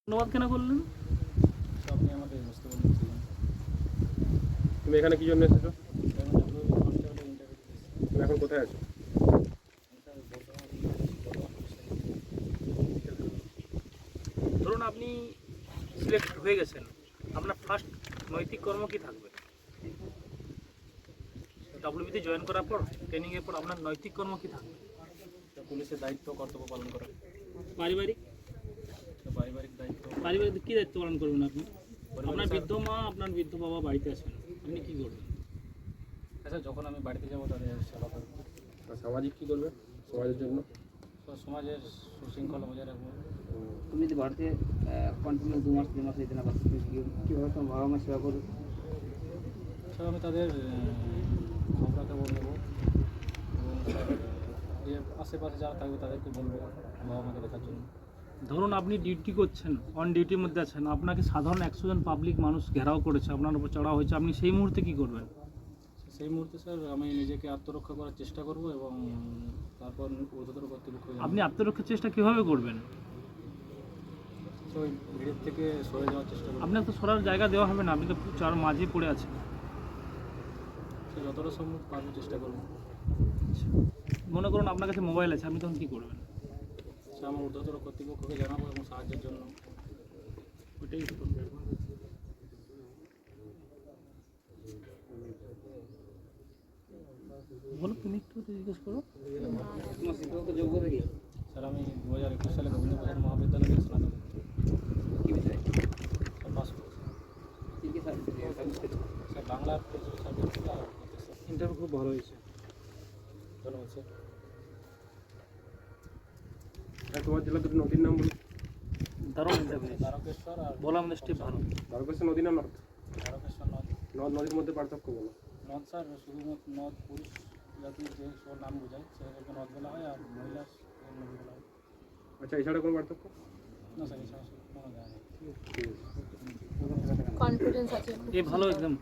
ধন্যবাদ কেন করলেন? আপনি আমাদের বুঝতে বলছেন। তুমি এখানে কি জন্য এসেছো? ইন্টারভিউ তুমি এখন কোথায় আছো? ধরুন আপনি সিলেক্ট হয়ে গেছেন, আপনার ফার্স্ট নৈতিক কর্ম কি থাকবে? ডব্লিউবিতে জয়েন করার পর, ট্রেনিংয়ের পর আপনার নৈতিক কর্ম কি থাকবে? পুলিশের দায়িত্ব কর্তব্য পালন করা। পারিবারিক পারিবারিক দায়িত্ব পারিবারিক কী দায়িত্ব পালন করবেন আপনি? আপনার বৃদ্ধ মা, আপনার বৃদ্ধ বাবা বাড়িতে আছেন, আপনি কী করবেন? আচ্ছা, যখন আমি বাড়িতে যাবো তাদের সেবা করবো। আর সামাজিক কি করবে সমাজের জন্য? তো সমাজের সুশৃঙ্খলা বজায় রাখবো। তুমি যদি বাড়িতে কন্টিনিউ 2 মাস 3 মাস যেতে না পারছো, তুমি কীভাবে তোমার বাবা মা সেবা করবে? সব আমি তাদের খবরাখবর নেবো এবং যে আশেপাশে যারা থাকবে তাদেরকে বলবো বাবা মাকে দেখার জন্য। ধরুন আপনি ডিউটি করছেন, অন ডিউটির মধ্যে আছেন, আপনাকে সাধারণ 100 জন পাবলিক মানুষ ঘেরাও করেছে, আপনার উপর চড়া হয়েছে, আপনি সেই মুহূর্তে কী করবেন? সেই মুহূর্তে স্যার আমি নিজেকে আত্মরক্ষা করার চেষ্টা করব এবং তারপর ঊর্ধ্বতর কর্তৃপক্ষ আপনি আত্মরক্ষার চেষ্টা কীভাবে করবেন? ওই ভিড়ের থেকে সরে যাওয়ার চেষ্টা করব। আপনাকে তো সরার জায়গা দেওয়া হবে না, আপনি তো চার মাঝে পড়ে আছেন। সে যতটা সম্ভব পারবো চেষ্টা করবো। মনে করুন আপনার কাছে মোবাইল আছে, আপনি তখন কী করবেন? সে আমার ঊর্ধ্বতর কর্তৃপক্ষকে জানাবো এবং সাহায্যের জন্য। ওইটাই বলো, তুমি একটু জিজ্ঞেস করো। তোমার শিক্ষক যোগ্যতা কি? স্যার আমি 2021 সালে গোবিন্দপ্রসাদ মহাবিদ্যালয়ে স্নাতক। কী বিষয়? স্যার পাস করেছি। কী কী সাবজেক্ট? স্যার বাংলার সাবজেক্ট আর ইন্টারভিউ খুব ভালো হয়েছে। ধন্যবাদ স্যার। আর তোমার জেলা দুটো নদীর নাম বলো। দারুণ ইন্টারভিউ, তারকেশ্বর আর বলা আমাদের স্টেপ ভালো। তারকেশ্বর নদী না নদ? তারকেশ্বর নদ। নদীর মধ্যে পার্থক্য বলো। নদ স্যার শুধুমাত্র নদ পুরুষ জাতির যে সব নাম বোঝায় সেটাকে নদ বলা হয়, আর মহিলা নদী বলা হয়। আচ্ছা, এছাড়া কোনো পার্থক্য? না স্যার, এছাড়া কোনো জায়গা নেই। ঠিক আছে। কনফিডেন্স আছে। এ ভালো একদম।